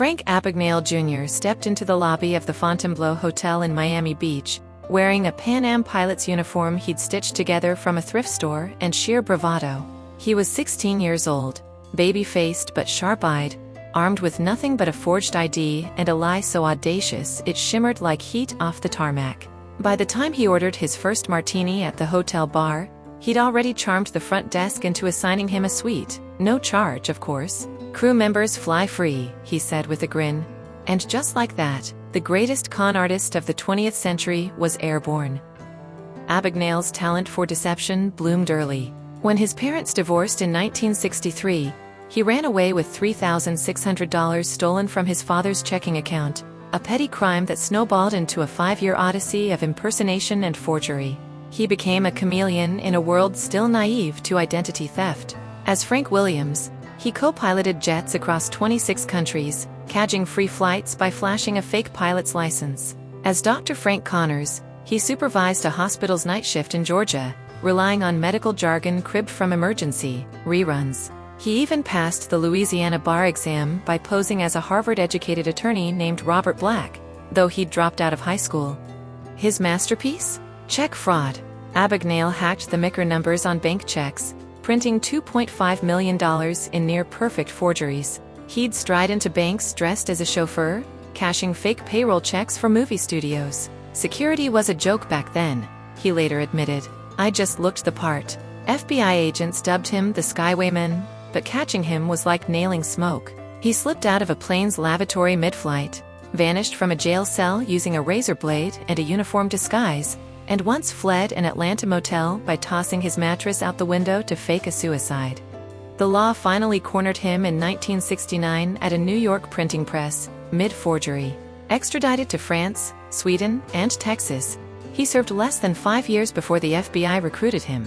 Frank Abagnale Jr. stepped into the lobby of the Fontainebleau Hotel in Miami Beach, wearing a Pan Am pilot's uniform he'd stitched together from a thrift store and sheer bravado. He was 16 years old, baby-faced but sharp-eyed, armed with nothing but a forged ID and a lie so audacious it shimmered like heat off the tarmac. By the time he ordered his first martini at the hotel bar, he'd already charmed the front desk into assigning him a suite. No charge, of course. "Crew members fly free," he said with a grin. And just like that, the greatest con artist of the 20th century was airborne. Abagnale's talent for deception bloomed early. When his parents divorced in 1963, he ran away with $3,600 stolen from his father's checking account, a petty crime that snowballed into a 5-year odyssey of impersonation and forgery. He became a chameleon in a world still naive to identity theft. As Frank Williams, he co-piloted jets across 26 countries, cadging free flights by flashing a fake pilot's license. As Dr. Frank Connors, he supervised a hospital's night shift in Georgia, relying on medical jargon cribbed from emergency reruns. He even passed the Louisiana bar exam by posing as a Harvard-educated attorney named Robert Black, though he'd dropped out of high school. His masterpiece? Check fraud. Abagnale hacked the Micker numbers on bank checks, printing $2.5 million in near-perfect forgeries. He'd stride into banks dressed as a chauffeur, cashing fake payroll checks for movie studios. "Security was a joke back then," he later admitted. "I just looked the part." FBI agents dubbed him the Skywayman, but catching him was like nailing smoke. He slipped out of a plane's lavatory mid-flight, vanished from a jail cell using a razor blade and a uniform disguise, and once fled an Atlanta motel by tossing his mattress out the window to fake a suicide. The law finally cornered him in 1969 at a New York printing press, mid-forgery. Extradited to France, Sweden, and Texas, he served less than 5 years before the FBI recruited him.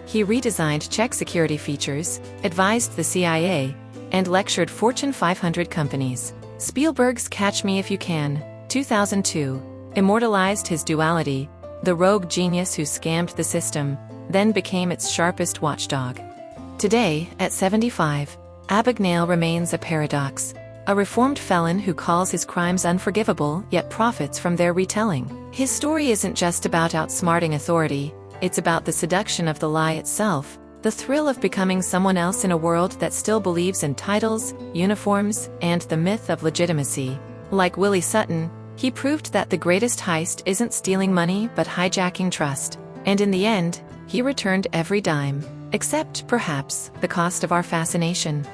He redesigned check security features, advised the CIA, and lectured Fortune 500 companies. Spielberg's Catch Me If You Can, 2002, immortalized his duality, the rogue genius who scammed the system, then became its sharpest watchdog. Today, at 75, Abagnale remains a paradox, a reformed felon who calls his crimes unforgivable yet profits from their retelling. His story isn't just about outsmarting authority, it's about the seduction of the lie itself, the thrill of becoming someone else in a world that still believes in titles, uniforms, and the myth of legitimacy. Like Willie Sutton, he proved that the greatest heist isn't stealing money but hijacking trust. And in the end, he returned every dime, except, perhaps, the cost of our fascination.